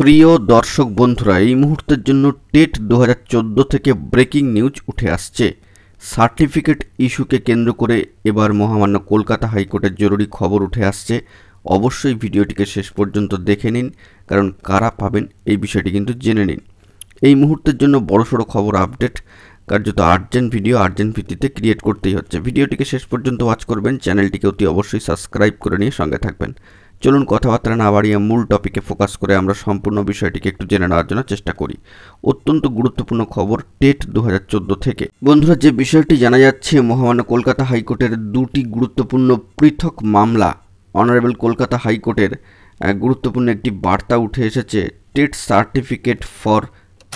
প্রিয় দর্শক বন্ধুরা, এই মুহূর্তের জন্য টেট 2014 থেকে ব্রেকিং নিউজ উঠে আসছে। সার্টিফিকেট ইস্যুকে কেন্দ্র করে এবার মহামান্য কলকাতা হাইকোর্টের জরুরি খবর উঠে আসছে। অবশ্যই ভিডিওটিকে শেষ পর্যন্ত দেখে নিন, কারণ কারা পাবেন এই বিষয়টি কিন্তু জেনে নিন। এই মুহূর্তের জন্য বড়সড় খবর আপডেট, কার্যত আর্জেন্ট ভিডিও আর্জেন্ট ভিত্তিতে ক্রিয়েট করতেই হচ্ছে। ভিডিওটিকে শেষ পর্যন্ত ওয়াচ করবেন, চ্যানেলটিকে অতি অবশ্যই সাবস্ক্রাইব করে নিয়ে সঙ্গে থাকবেন। চলুন কথাবার্তা না বাড়িয়ে মূল টপিকে ফোকাস করে আমরা সম্পূর্ণ বিষয়টিকে একটু জেনে নেওয়ার জন্য চেষ্টা করি। অত্যন্ত গুরুত্বপূর্ণ খবর টেট 2014 থেকে। বন্ধুরা, যে বিষয়টি জানা যাচ্ছে, মহামান্য কলকাতা হাইকোর্টের দুটি গুরুত্বপূর্ণ পৃথক মামলা, অনারেবল কলকাতা হাইকোর্টের গুরুত্বপূর্ণ একটি বার্তা উঠে এসেছে TET certificate for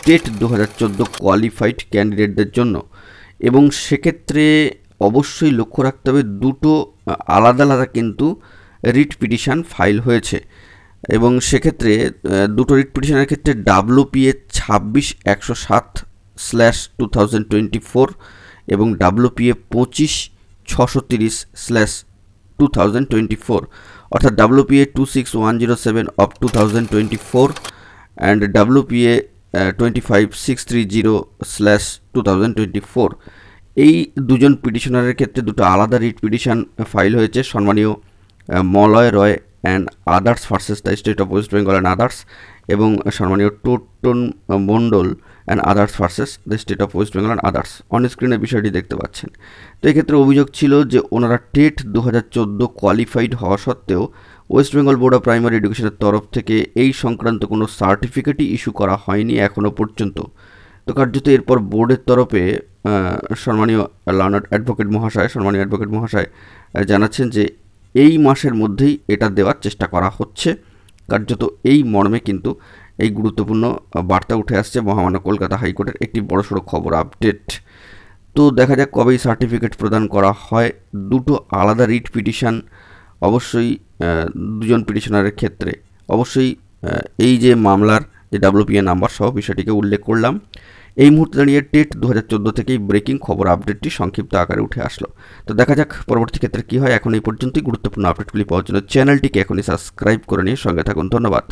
TET 2014 qualified ক্যান্ডিডেটদের জন্য। এবং সেক্ষেত্রে অবশ্যই লক্ষ্য রাখতে হবে, দুটো আলাদা আলাদা কিন্তু রিট পিটিশন ফাইল হয়েছে। এবং সেক্ষেত্রে দুটো রিট পিটিশনের ক্ষেত্রে WPA 26-107/2024 এবং WPA 25-630/2024, অর্থাৎ WPA 26107 of 2024 and WPA 25630/2024। এই দুজন পিটিশনারের ক্ষেত্রে দুটো আলাদা রিট পিটিশন ফাইল হয়েছে। সম্মানীয় Malay Roy and others versus the state of West Bengal and others, এবং সম্মানীয় Toton Mondal and others versus the state of West Bengal and others. On স্ক্রিনে বিষয়টি দেখতে পাচ্ছেন। তো এক্ষেত্রে অভিযোগ ছিল যে ওনারা টেট 2014 কোয়ালিফাইড হওয়া সত্ত্বেও West Bengal board of primary এডুকেশনের তরফ থেকে এই সংক্রান্ত কোনো সার্টিফিকেটই ইস্যু করা হয়নি এখনও পর্যন্ত। তো কার্যত এরপর বোর্ডের তরফে সম্মানীয় লার্নার্ড অ্যাডভোকেট মহাশয় জানাচ্ছেন যে এই মাসের মধ্যেই এটা দেওয়ার চেষ্টা করা হচ্ছে। কার্যত এই মর্মে কিন্তু এই গুরুত্বপূর্ণ বার্তা উঠে আসছে মহামান্য কলকাতা হাইকোর্টের একটি বড়সড় খবর আপডেট। তো দেখা যাক কবে এই সার্টিফিকেট প্রদান করা হয়। দুটো আলাদা রিট পিটিশন, অবশ্যই দুজন পিটিশনারের ক্ষেত্রে অবশ্যই এই যে মামলার যে WPA নাম্বার সহ বিষয়টিকে উল্লেখ করলাম। এই মুহূর্তে দাঁড়িয়ে টেট 2014 থেকেই ব্রেকিং খবর আপডেটটি সংক্ষিপ্ত আকারে উঠে আসলো। তো দেখা যাক পরবর্তী ক্ষেত্রে কী হয়। এখন এই পর্যন্তই। গুরুত্বপূর্ণ আপডেটগুলি পাওয়ার জন্য চ্যানেলটিকে এখনই সাবস্ক্রাইব করে নিয়ে সঙ্গে থাকুন। ধন্যবাদ।